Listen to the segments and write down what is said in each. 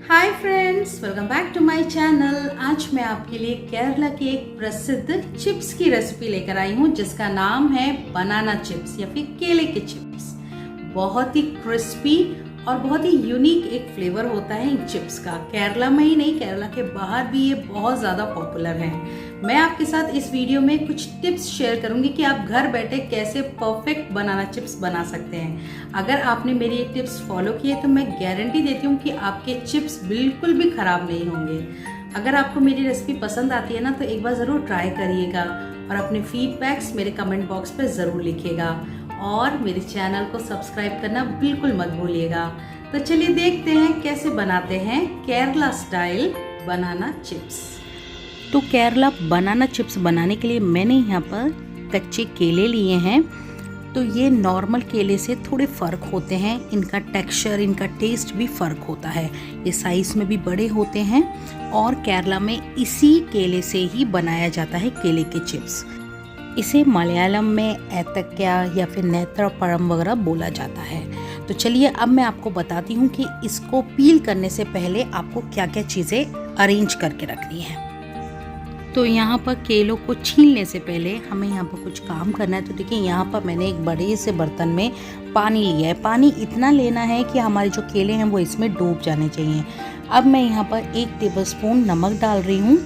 Hi friends, welcome back to my channel. आज मैं आपके लिए केरला की एक प्रसिद्ध चिप्स की रेसिपी लेकर आई हूँ जिसका नाम है बनाना चिप्स या फिर केले के चिप्स। बहुत ही क्रिस्पी और बहुत ही यूनिक एक फ्लेवर होता है इन चिप्स का। केरला में ही नहीं, केरला के बाहर भी ये बहुत ज़्यादा पॉपुलर है। मैं आपके साथ इस वीडियो में कुछ टिप्स शेयर करूंगी कि आप घर बैठे कैसे परफेक्ट बनाना चिप्स बना सकते हैं। अगर आपने मेरी ये टिप्स फॉलो किए तो मैं गारंटी देती हूँ कि आपके चिप्स बिल्कुल भी ख़राब नहीं होंगे। अगर आपको मेरी रेसिपी पसंद आती है ना तो एक बार ज़रूर ट्राई करिएगा और अपने फीडबैक्स मेरे कमेंट बॉक्स पर ज़रूर लिखिएगा और मेरे चैनल को सब्सक्राइब करना बिल्कुल मत भूलिएगा। तो चलिए देखते हैं कैसे बनाते हैं केरला स्टाइल बनाना चिप्स। तो केरला बनाना चिप्स बनाने के लिए मैंने यहाँ पर कच्चे केले लिए हैं। तो ये नॉर्मल केले से थोड़े फ़र्क होते हैं, इनका टेक्सचर, इनका टेस्ट भी फ़र्क होता है। ये साइज़ में भी बड़े होते हैं और केरला में इसी केले से ही बनाया जाता है केले के चिप्स। इसे मलयालम में ऐतक्या या फिर नेत्रपरम वगैरह बोला जाता है। तो चलिए अब मैं आपको बताती हूँ कि इसको पील करने से पहले आपको क्या क्या चीज़ें अरेंज करके रखनी है। तो यहाँ पर केलों को छीलने से पहले हमें यहाँ पर कुछ काम करना है। तो देखिए यहाँ पर मैंने एक बड़े से बर्तन में पानी लिया है। पानी इतना लेना है कि हमारे जो केले हैं वो इसमें डूब जाने चाहिए। अब मैं यहाँ पर 1 टेबलस्पून नमक डाल रही हूँ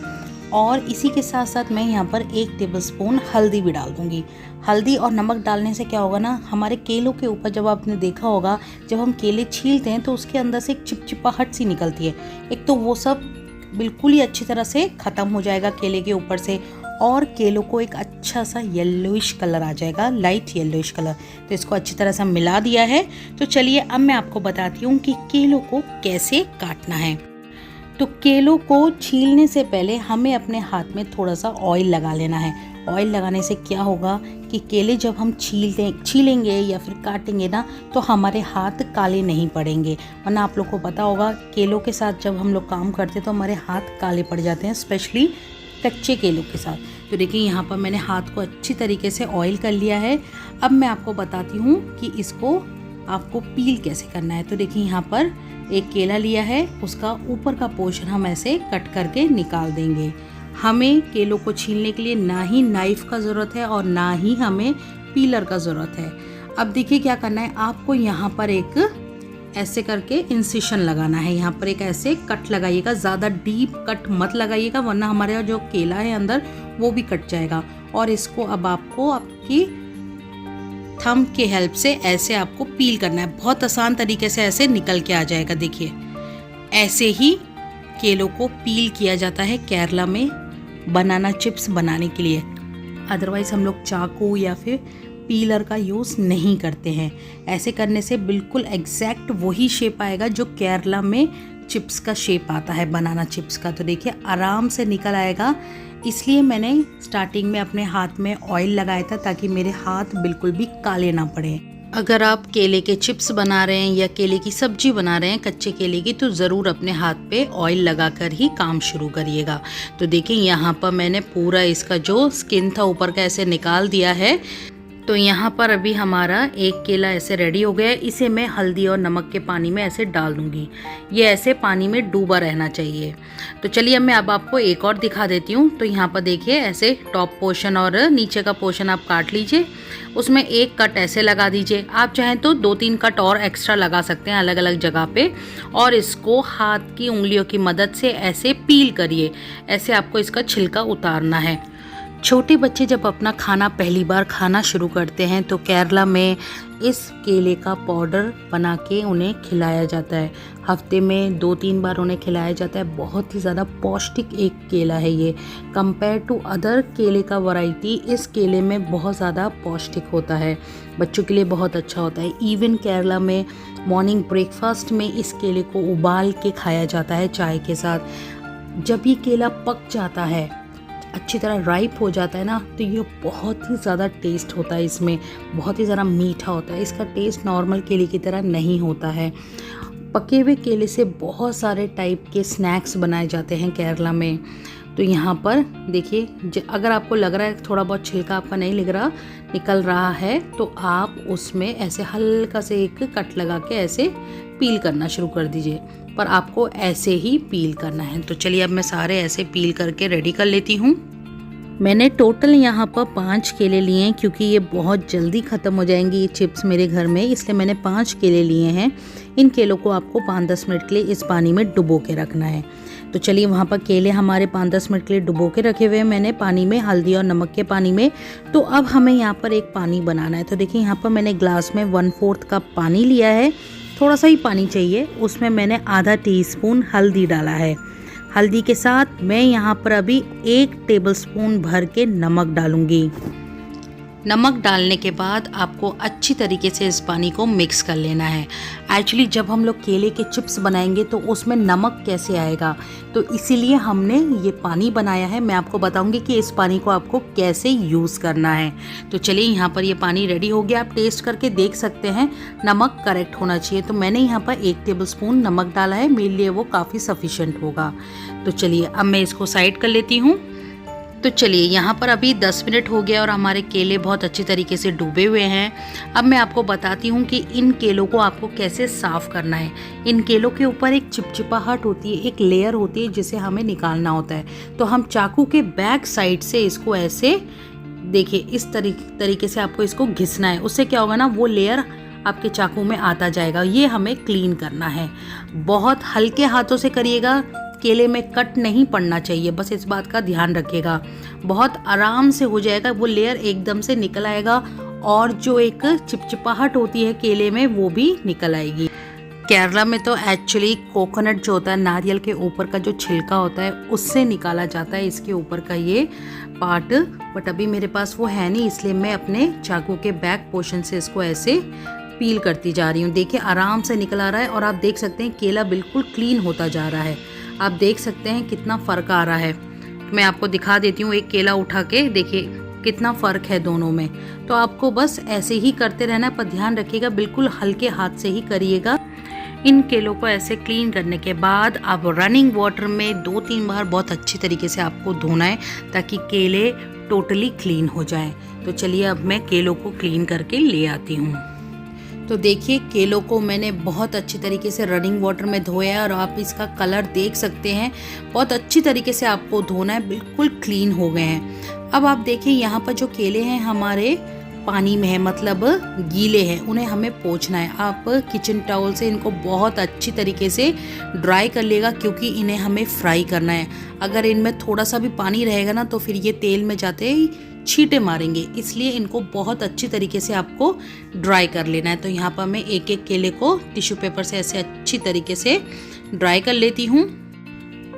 और इसी के साथ साथ मैं यहाँ पर 1 टेबलस्पून हल्दी भी डाल दूँगी। हल्दी और नमक डालने से क्या होगा ना, हमारे केलों के ऊपर जब आपने देखा होगा जब हम केले छीलते हैं तो उसके अंदर से एक चिपचिपाहट सी निकलती है। एक तो वो सब बिल्कुल ही अच्छी तरह से ख़त्म हो जाएगा केले के ऊपर से और केलों को एक अच्छा सा येलोइश कलर आ जाएगा, लाइट येलोइश कलर। तो इसको अच्छी तरह से मिला दिया है। तो चलिए अब मैं आपको बताती हूँ कि केलों को कैसे काटना है। तो केलों को छीलने से पहले हमें अपने हाथ में थोड़ा सा ऑयल लगा लेना है। ऑयल लगाने से क्या होगा कि केले जब हम छीलेंगे या फिर काटेंगे ना तो हमारे हाथ काले नहीं पड़ेंगे। वरना आप लोग को पता होगा केलों के साथ जब हम लोग काम करते हैं तो हमारे हाथ काले पड़ जाते हैं, स्पेशली कच्चे केलों के साथ। तो देखिए यहाँ पर मैंने हाथ को अच्छी तरीके से ऑयल कर लिया है। अब मैं आपको बताती हूँ कि इसको आपको पील कैसे करना है। तो देखिए यहाँ पर एक केला लिया है, उसका ऊपर का पोर्शन हम ऐसे कट करके निकाल देंगे। हमें केलों को छीलने के लिए ना ही नाइफ का ज़रूरत है और ना ही हमें पीलर का ज़रूरत है। अब देखिए क्या करना है, आपको यहाँ पर एक ऐसे करके इंसिशन लगाना है। यहाँ पर एक ऐसे कट लगाइएगा, ज़्यादा डीप कट मत लगाइएगा वरना हमारे जो केला है अंदर वो भी कट जाएगा। और इसको अब आपको आपकी थंब के हेल्प से ऐसे आपको पील करना है। बहुत आसान तरीके से ऐसे निकल के आ जाएगा। देखिए ऐसे ही केलों को पील किया जाता है केरला में बनाना चिप्स बनाने के लिए। अदरवाइज़ हम लोग चाकू या फिर पीलर का यूज़ नहीं करते हैं। ऐसे करने से बिल्कुल एग्जैक्ट वही शेप आएगा जो केरला में चिप्स का शेप आता है बनाना चिप्स का। तो देखिए आराम से निकल आएगा। इसलिए मैंने स्टार्टिंग में अपने हाथ में ऑयल लगाया था ताकि मेरे हाथ बिल्कुल भी काले ना पड़े। अगर आप केले के चिप्स बना रहे हैं या केले की सब्जी बना रहे हैं कच्चे केले की तो ज़रूर अपने हाथ पे ऑयल लगाकर ही काम शुरू करिएगा। तो देखिए यहाँ पर मैंने पूरा इसका जो स्किन था ऊपर का ऐसे निकाल दिया है। तो यहाँ पर अभी हमारा एक केला ऐसे रेडी हो गया है। इसे मैं हल्दी और नमक के पानी में ऐसे डाल दूँगी। ये ऐसे पानी में डूबा रहना चाहिए। तो चलिए अब मैं आपको एक और दिखा देती हूँ। तो यहाँ पर देखिए ऐसे टॉप पोर्शन और नीचे का पोर्शन आप काट लीजिए, उसमें एक कट ऐसे लगा दीजिए। आप चाहें तो 2-3 कट और एक्स्ट्रा लगा सकते हैं अलग अलग जगह पे। और इसको हाथ की उंगलियों की मदद से ऐसे पील करिए। ऐसे आपको इसका छिलका उतारना है। छोटे बच्चे जब अपना खाना पहली बार खाना शुरू करते हैं तो केरला में इस केले का पाउडर बना के उन्हें खिलाया जाता है। हफ्ते में 2-3 बार उन्हें खिलाया जाता है। बहुत ही ज़्यादा पौष्टिक एक केला है ये। कंपेयर टू अदर केले का वैरायटी इस केले में बहुत ज़्यादा पौष्टिक होता है। बच्चों के लिए बहुत अच्छा होता है। इवन केरला में मॉर्निंग ब्रेकफास्ट में इस केले को उबाल के खाया जाता है चाय के साथ। जब ये केला पक जाता है, अच्छी तरह राइप हो जाता है ना, तो ये बहुत ही ज़्यादा टेस्ट होता है। इसमें बहुत ही ज़्यादा मीठा होता है। इसका टेस्ट नॉर्मल केले की तरह नहीं होता है। पके हुए केले से बहुत सारे टाइप के स्नैक्स बनाए जाते हैं केरला में। तो यहाँ पर देखिए अगर आपको लग रहा है थोड़ा बहुत छिलका आपका नहीं निकल रहा है तो आप उसमें ऐसे हल्का से एक कट लगा के ऐसे पील करना शुरू कर दीजिए, पर आपको ऐसे ही पील करना है। तो चलिए अब मैं सारे ऐसे पील करके रेडी कर लेती हूँ। मैंने टोटल यहाँ पर 5 केले लिए हैं, क्योंकि ये बहुत जल्दी ख़त्म हो जाएंगी ये चिप्स मेरे घर में, इसलिए मैंने 5 केले लिए हैं। इन केलों को आपको 5-10 मिनट के लिए इस पानी में डुबो के रखना है। तो चलिए वहाँ पर केले हमारे 5-10 मिनट के लिए डुबो के रखे हुए हैं मैंने पानी में, हल्दी और नमक के पानी में। तो अब हमें यहाँ पर एक पानी बनाना है। तो देखिए यहाँ पर मैंने ग्लास में 1/4 कप पानी लिया है, थोड़ा सा ही पानी चाहिए। उसमें मैंने आधा टीस्पून हल्दी डाला है। हल्दी के साथ मैं यहाँ पर अभी 1 टेबलस्पून भर के नमक डालूंगी। नमक डालने के बाद आपको अच्छी तरीके से इस पानी को मिक्स कर लेना है। एक्चुअली जब हम लोग केले के चिप्स बनाएंगे तो उसमें नमक कैसे आएगा, तो इसीलिए हमने ये पानी बनाया है। मैं आपको बताऊंगी कि इस पानी को आपको कैसे यूज़ करना है। तो चलिए यहाँ पर ये पानी रेडी हो गया। आप टेस्ट करके देख सकते हैं नमक करेक्ट होना चाहिए। तो मैंने यहाँ पर 1 टेबलस्पून नमक डाला है, मेरे लिए वो काफ़ी सफिशेंट होगा। तो चलिए अब मैं इसको साइड कर लेती हूँ। तो चलिए यहाँ पर अभी 10 मिनट हो गया और हमारे केले बहुत अच्छी तरीके से डूबे हुए हैं। अब मैं आपको बताती हूँ कि इन केलों को आपको कैसे साफ़ करना है। इन केलों के ऊपर एक चिपचिपाहट होती है, एक लेयर होती है जिसे हमें निकालना होता है। तो हम चाकू के बैक साइड से इसको ऐसे देखिए इस तरीके से आपको इसको घिसना है। उससे क्या होगा ना, वो लेयर आपके चाकू में आता जाएगा। ये हमें क्लीन करना है। बहुत हल्के हाथों से करिएगा, केले में कट नहीं पड़ना चाहिए, बस इस बात का ध्यान रखिएगा। बहुत आराम से हो जाएगा, वो लेयर एकदम से निकल आएगा और जो एक चिपचिपाहट होती है केले में वो भी निकल आएगी। केरला में तो एक्चुअली कोकोनट जो होता है, नारियल के ऊपर का जो छिलका होता है, उससे निकाला जाता है इसके ऊपर का ये पार्ट। बट अभी मेरे पास वो है नहीं, इसलिए मैं अपने चाकू के बैक पोर्शन से इसको ऐसे पील करती जा रही हूँ। देखिए आराम से निकल आ रहा है और आप देख सकते हैं केला बिल्कुल क्लीन होता जा रहा है। आप देख सकते हैं कितना फ़र्क आ रहा है। मैं आपको दिखा देती हूँ एक केला उठा के, देखिए कितना फ़र्क है दोनों में। तो आपको बस ऐसे ही करते रहना है, पर ध्यान रखिएगा बिल्कुल हल्के हाथ से ही करिएगा। इन केलों को ऐसे क्लीन करने के बाद आप रनिंग वाटर में 2-3 बार बहुत अच्छी तरीके से आपको धोना है, ताकि केले टोटली क्लीन हो जाएं। तो चलिए अब मैं केलों को क्लीन करके ले आती हूँ। तो देखिए केलों को मैंने बहुत अच्छी तरीके से रनिंग वाटर में धोया है और आप इसका कलर देख सकते हैं। बहुत अच्छी तरीके से आपको धोना है, बिल्कुल क्लीन हो गए हैं। अब आप देखिए यहाँ पर जो केले हैं हमारे पानी में है, मतलब गीले हैं, उन्हें हमें पोंछना है। आप किचन टॉवल से इनको बहुत अच्छी तरीके से ड्राई कर लेगा, क्योंकि इन्हें हमें फ्राई करना है। अगर इनमें थोड़ा सा भी पानी रहेगा ना तो फिर ये तेल में जाते ही छींटे मारेंगे, इसलिए इनको बहुत अच्छी तरीके से आपको ड्राई कर लेना है। तो यहाँ पर मैं एक एक केले को टिश्यू पेपर से ऐसे अच्छी तरीके से ड्राई कर लेती हूँ।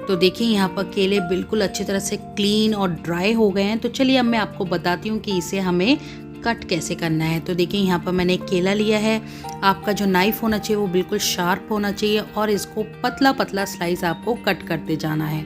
तो देखिए यहाँ पर केले बिल्कुल अच्छी तरह से क्लीन और ड्राई हो गए हैं। तो चलिए अब मैं आपको बताती हूँ कि इसे हमें कट कैसे करना है। तो देखिए यहाँ पर मैंने एक केला लिया है। आपका जो नाइफ होना चाहिए वो बिल्कुल शार्प होना चाहिए और इसको पतला पतला स्लाइस आपको कट करते जाना है।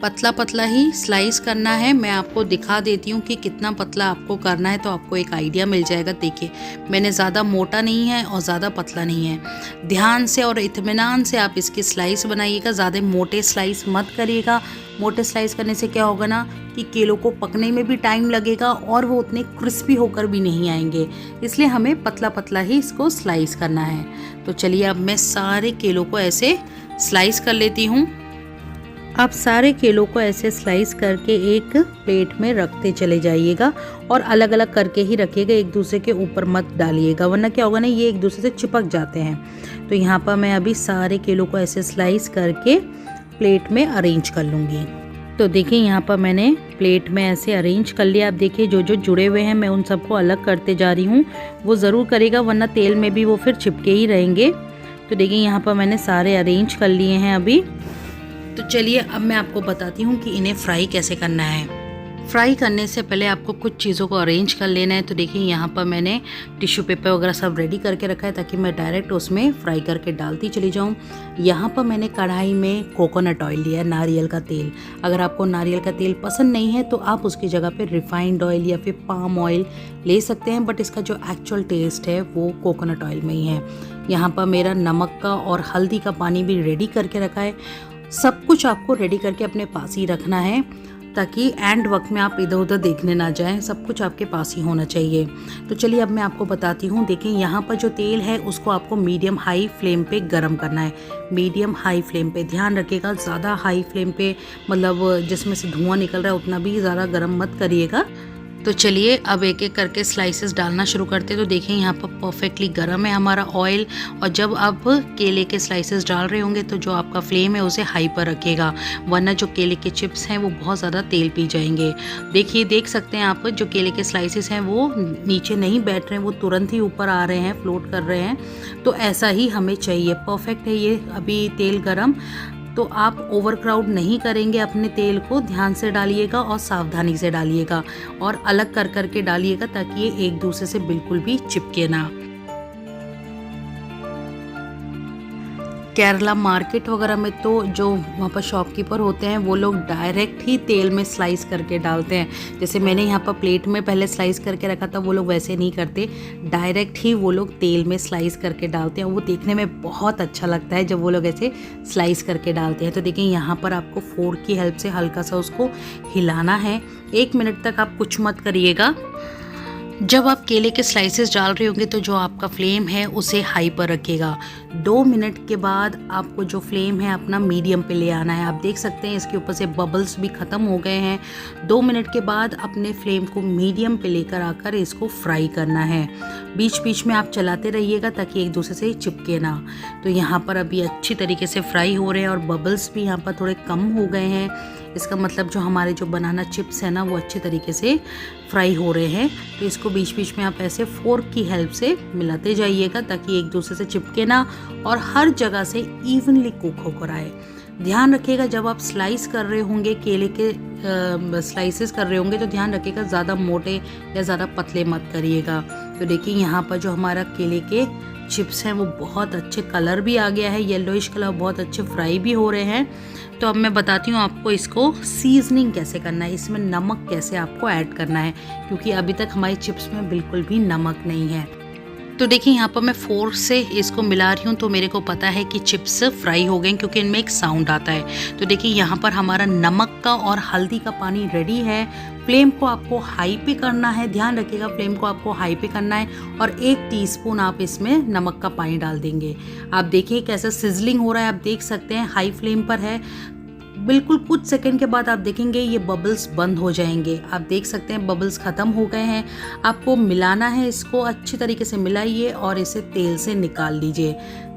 पतला पतला ही स्लाइस करना है। मैं आपको दिखा देती हूँ कि कितना पतला आपको करना है, तो आपको एक आइडिया मिल जाएगा। देखिए मैंने ज़्यादा मोटा नहीं है और ज़्यादा पतला नहीं है। ध्यान से और इत्मीनान से आप इसकी स्लाइस बनाइएगा, ज़्यादा मोटे स्लाइस मत करिएगा। मोटे स्लाइस करने से क्या होगा ना कि केलों को पकने में भी टाइम लगेगा और वो उतने क्रिस्पी होकर भी नहीं आएंगे, इसलिए हमें पतला पतला ही इसको स्लाइस करना है। तो चलिए अब मैं सारे केलों को ऐसे स्लाइस कर लेती हूँ। आप सारे केलों को ऐसे स्लाइस करके एक प्लेट में रखते चले जाइएगा और अलग अलग करके ही रखिएगा, एक दूसरे के ऊपर मत डालिएगा, वरना क्या होगा ना ये एक दूसरे से चिपक जाते हैं। तो यहाँ पर मैं अभी सारे केलों को ऐसे स्लाइस करके प्लेट में अरेंज कर लूँगी। तो देखिए यहाँ पर मैंने प्लेट में ऐसे अरेंज कर लिया। आप देखिए जो जो जुड़े हुए हैं मैं उन सबको अलग करते जा रही हूँ। वो ज़रूर करेगा, वरना तेल में भी वो फिर चिपके ही रहेंगे। तो देखिए यहाँ पर मैंने सारे अरेंज कर लिए हैं अभी। तो चलिए अब मैं आपको बताती हूँ कि इन्हें फ्राई कैसे करना है। फ्राई करने से पहले आपको कुछ चीज़ों को अरेंज कर लेना है। तो देखिए यहाँ पर मैंने टिश्यू पेपर वगैरह सब रेडी करके रखा है, ताकि मैं डायरेक्ट उसमें फ्राई करके डालती चली जाऊँ। यहाँ पर मैंने कढ़ाई में कोकोनट ऑयल लिया है, नारियल का तेल। अगर आपको नारियल का तेल पसंद नहीं है तो आप उसकी जगह पे रिफाइंड ऑयल या फिर पाम ऑयल ले सकते हैं, बट इसका जो एक्चुअल टेस्ट है वो कोकोनट ऑयल में ही है। यहाँ पर मेरा नमक का और हल्दी का पानी भी रेडी करके रखा है। सब कुछ आपको रेडी करके अपने पास ही रखना है। ताकि एंड वक्त में आप इधर उधर देखने ना जाएं, सब कुछ आपके पास ही होना चाहिए। तो चलिए अब मैं आपको बताती हूँ। देखिए यहाँ पर जो तेल है उसको आपको मीडियम हाई फ्लेम पे गरम करना है। मीडियम हाई फ्लेम पे, ध्यान रखिएगा ज़्यादा हाई फ्लेम पे मतलब जिसमें से धुआं निकल रहा है उतना भी ज़्यादा गरम मत करिएगा। तो चलिए अब एक एक करके स्लाइसेस डालना शुरू करते हैं। तो देखिए यहाँ पर परफेक्टली गर्म है हमारा ऑयल। और जब आप केले के स्लाइसेस डाल रहे होंगे तो जो आपका फ्लेम है उसे हाई पर रखिएगा, वरना जो केले के चिप्स हैं वो बहुत ज़्यादा तेल पी जाएंगे। देखिए देख सकते हैं आप, जो केले के स्लाइसेस हैं वो नीचे नहीं बैठ रहे हैं, वो तुरंत ही ऊपर आ रहे हैं, फ्लोट कर रहे हैं। तो ऐसा ही हमें चाहिए। परफेक्ट है ये अभी तेल गरम। तो आप ओवर क्राउड नहीं करेंगे अपने तेल को, ध्यान से डालिएगा और सावधानी से डालिएगा और अलग कर कर के डालिएगा ताकि ये एक दूसरे से बिल्कुल भी चिपके ना। केरला मार्केट वगैरह में तो जो वहाँ पर शॉपकीपर होते हैं वो लोग डायरेक्ट ही तेल में स्लाइस करके डालते हैं। जैसे मैंने यहाँ पर प्लेट में पहले स्लाइस करके रखा था, वो लोग वैसे नहीं करते, डायरेक्ट ही वो लोग तेल में स्लाइस करके डालते हैं। वो देखने में बहुत अच्छा लगता है जब वो लोग ऐसे स्लाइस करके डालते हैं। तो देखिए यहाँ पर आपको फोर्क की हेल्प से हल्का सा उसको हिलाना है। 1 मिनट तक आप कुछ मत करिएगा। जब आप केले के स्लाइसेस डाल रहे होंगे तो जो आपका फ्लेम है उसे हाई पर रखिएगा। 2 मिनट के बाद आपको जो फ्लेम है अपना मीडियम पे ले आना है। आप देख सकते हैं इसके ऊपर से बबल्स भी ख़त्म हो गए हैं। 2 मिनट के बाद अपने फ्लेम को मीडियम पे लेकर आकर इसको फ्राई करना है। बीच बीच में आप चलाते रहिएगा ताकि एक दूसरे से चिपके ना। तो यहाँ पर अभी अच्छी तरीके से फ्राई हो रहे हैं और बबल्स भी यहाँ पर थोड़े कम हो गए हैं। इसका मतलब जो हमारे जो बनाना चिप्स है ना वो अच्छे तरीके से फ्राई हो रहे हैं। तो इसको बीच बीच में आप ऐसे फोर्क की हेल्प से मिलाते जाइएगा ताकि एक दूसरे से चिपके ना और हर जगह से इवनली कुक होकर आए। ध्यान रखिएगा जब आप स्लाइस कर रहे होंगे, केले के स्लाइसेस कर रहे होंगे, तो ध्यान रखिएगा ज़्यादा मोटे या ज़्यादा पतले मत करिएगा। तो देखिए यहाँ पर जो हमारा केले के चिप्स हैं वो बहुत अच्छे कलर भी आ गया है, येलोइश कलर, बहुत अच्छे फ्राई भी हो रहे हैं। तो अब मैं बताती हूँ आपको इसको सीजनिंग कैसे करना है, इसमें नमक कैसे आपको ऐड करना है, क्योंकि अभी तक हमारी चिप्स में बिल्कुल भी नमक नहीं है। तो देखिए यहाँ पर मैं फोर्क से इसको मिला रही हूँ तो मेरे को पता है कि चिप्स फ्राई हो गए क्योंकि इनमें एक साउंड आता है। तो देखिए यहाँ पर हमारा नमक का और हल्दी का पानी रेडी है। फ्लेम को आपको हाई पे करना है, ध्यान रखिएगा फ्लेम को आपको हाई पे करना है और 1 टीस्पून आप इसमें नमक का पानी डाल देंगे। आप देखिए कैसा सिजलिंग हो रहा है, आप देख सकते हैं हाई फ्लेम पर है। बिल्कुल कुछ सेकंड के बाद आप देखेंगे ये बबल्स बंद हो जाएंगे। आप देख सकते हैं बबल्स ख़त्म हो गए हैं। आपको मिलाना है, इसको अच्छी तरीके से मिलाइए और इसे तेल से निकाल लीजिए।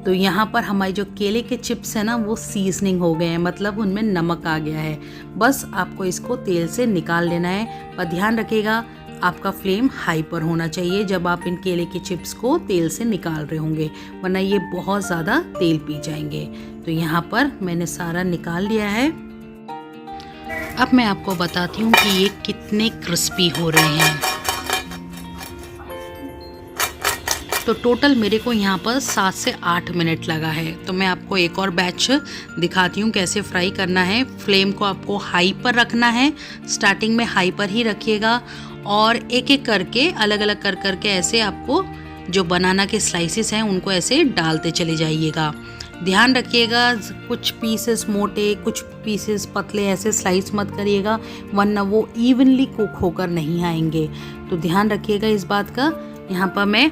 तो यहाँ पर हमारे जो केले के चिप्स हैं ना वो सीजनिंग हो गए हैं, मतलब उनमें नमक आ गया है। बस आपको इसको तेल से निकाल लेना है। पर ध्यान रखिएगा आपका फ्लेम हाई पर होना चाहिए जब आप इन केले के चिप्स को तेल से निकाल रहे होंगे, वरना ये बहुत ज़्यादा तेल पी जाएंगे। तो यहाँ पर मैंने सारा निकाल लिया है। अब मैं आपको बताती हूँ कि ये कितने क्रिस्पी हो रहे हैं। तो टोटल मेरे को यहाँ पर 7 से 8 मिनट लगा है। तो मैं आपको एक और बैच दिखाती हूँ कैसे फ्राई करना है। फ्लेम को आपको हाई पर रखना है, स्टार्टिंग में हाई पर ही रखिएगा और एक एक करके अलग अलग कर करके ऐसे आपको जो बनाना के स्लाइसेस हैं उनको ऐसे डालते चले जाइएगा। ध्यान रखिएगा कुछ पीसेस मोटे कुछ पीसेस पतले ऐसे स्लाइस मत करिएगा, वरना वो इवनली कुक होकर नहीं आएंगे। तो ध्यान रखिएगा इस बात का। यहाँ पर मैं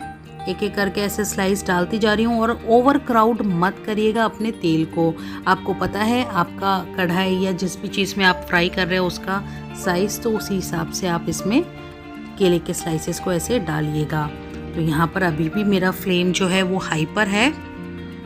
एक एक करके ऐसे स्लाइस डालती जा रही हूँ और ओवर क्राउड मत करिएगा अपने तेल को। आपको पता है आपका कढ़ाई या जिस भी चीज़ में आप फ्राई कर रहे हो उसका साइज़, तो उसी हिसाब से आप इसमें केले के स्लाइसेस को ऐसे डालिएगा। तो यहाँ पर अभी भी मेरा फ्लेम जो है वो हाई पर है।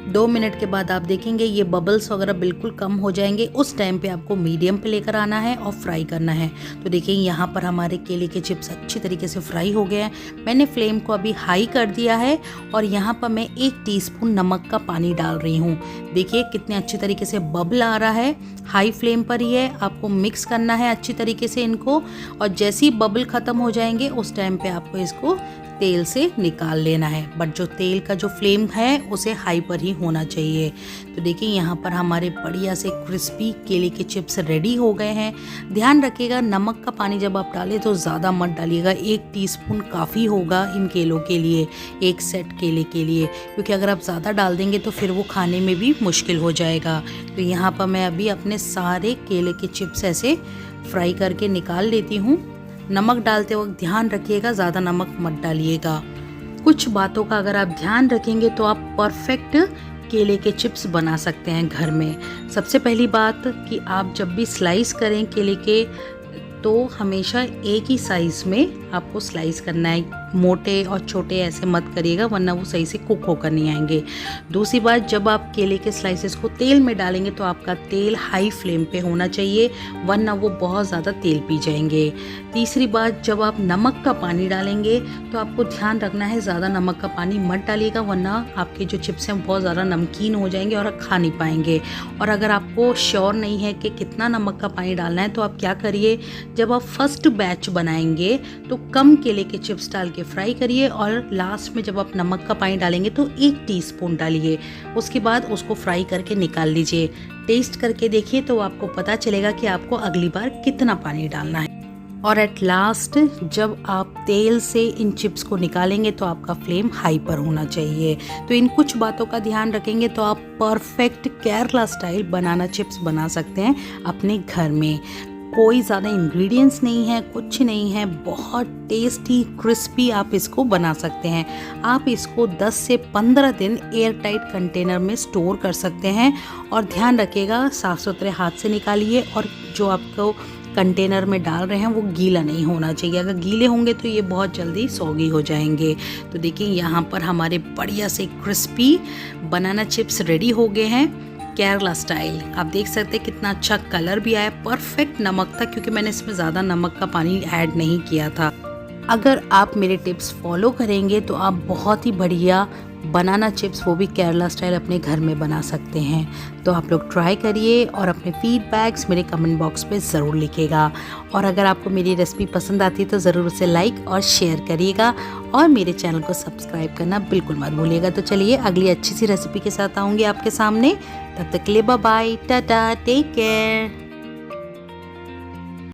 2 मिनट के बाद आप देखेंगे ये बबल्स वगैरह बिल्कुल कम हो जाएंगे। उस टाइम पे आपको मीडियम पे लेकर आना है और फ्राई करना है। तो देखिए यहाँ पर हमारे केले के चिप्स अच्छी तरीके से फ्राई हो गए हैं। मैंने फ्लेम को अभी हाई कर दिया है और यहाँ पर मैं 1 टीस्पून नमक का पानी डाल रही हूँ। देखिए कितने अच्छी तरीके से बबल आ रहा है। हाई फ्लेम पर ही है, आपको मिक्स करना है अच्छी तरीके से इनको और जैसे ही बबल ख़त्म हो जाएंगे उस टाइम पे आपको इसको तेल से निकाल लेना है। बट जो तेल का जो फ्लेम है उसे हाई पर ही होना चाहिए। तो देखिए यहाँ पर हमारे बढ़िया से क्रिस्पी केले के चिप्स रेडी हो गए हैं। ध्यान रखिएगा नमक का पानी जब आप डालें तो ज़्यादा मत डालिएगा, 1 टीस्पून काफ़ी होगा इन केलों के लिए, 1 सेट केले के लिए, क्योंकि अगर आप ज़्यादा डाल देंगे तो फिर वो खाने में भी मुश्किल हो जाएगा। तो यहाँ पर मैं अभी अपने सारे केले के चिप्स ऐसे फ्राई करके निकाल लेती हूँ। नमक डालते वक्त ध्यान रखिएगा, ज़्यादा नमक मत डालिएगा। कुछ बातों का अगर आप ध्यान रखेंगे तो आप परफेक्ट केले के चिप्स बना सकते हैं घर में। सबसे पहली बात कि आप जब भी स्लाइस करें केले के तो हमेशा एक ही साइज़ में आपको स्लाइस करना है, मोटे और छोटे ऐसे मत करिएगा वरना वो सही से कुक होकर नहीं आएंगे। दूसरी बात, जब आप केले के स्लाइसेस को तेल में डालेंगे तो आपका तेल हाई फ्लेम पे होना चाहिए वरना वो बहुत ज़्यादा तेल पी जाएंगे। तीसरी बात, जब आप नमक का पानी डालेंगे तो आपको ध्यान रखना है ज़्यादा नमक का पानी मत डालिएगा वरना आपके जो चिप्स हैं बहुत ज़्यादा नमकीन हो जाएंगे और आप खा नहीं पाएंगे। और अगर आपको श्योर नहीं है कि कितना नमक का पानी डालना है तो आप क्या करिए, जब आप फर्स्ट बैच बनाएंगे तो कम केले के चिप्स डाल के फ्राई करिए और लास्ट में जब आप नमक का पानी डालेंगे तो 1 टीस्पून डालिए। उसके बाद उसको फ्राई करके निकाल लीजिए। टेस्ट करके देखिए तो आपको पता चलेगा कि आपको अगली बार कितना पानी डालना है। और एट लास्ट जब आप तेल से इन चिप्स को निकालेंगे तो आपका फ्लेम हाई पर होना चाहिए। तो इन कुछ बातों का ध्यान रखेंगे तो आप perfect Kerala style banana chips बना सकते हैं अपने घर में। कोई ज़्यादा इंग्रेडिएंट्स नहीं है, कुछ नहीं है, बहुत टेस्टी क्रिस्पी आप इसको बना सकते हैं। आप इसको 10 से 15 दिन एयर टाइट कंटेनर में स्टोर कर सकते हैं। और ध्यान रखिएगा साफ़ सुथरे हाथ से निकालिए और जो आपको कंटेनर में डाल रहे हैं वो गीला नहीं होना चाहिए। अगर गीले होंगे तो ये बहुत जल्दी सौगी हो जाएंगे। तो देखिए यहाँ पर हमारे बढ़िया से क्रिस्पी बनाना चिप्स रेडी हो गए हैं केरला स्टाइल। आप देख सकते हैं कितना अच्छा कलर भी आया, परफेक्ट नमक था क्योंकि मैंने इसमें ज़्यादा नमक का पानी ऐड नहीं किया था। अगर आप मेरे टिप्स फॉलो करेंगे तो आप बहुत ही बढ़िया बनाना चिप्स वो भी केरला स्टाइल अपने घर में बना सकते हैं। तो आप लोग ट्राई करिए और अपने फीडबैक्स मेरे कमेंट बॉक्स पे ज़रूर लिखिएगा। और अगर आपको मेरी रेसिपी पसंद आती है तो ज़रूर उसे लाइक और शेयर करिएगा और मेरे चैनल को सब्सक्राइब करना बिल्कुल मत भूलिएगा। तो चलिए अगली अच्छी सी रेसिपी के साथ आऊँगी आपके सामने। तब तक के लिए bye bye, tata, take care.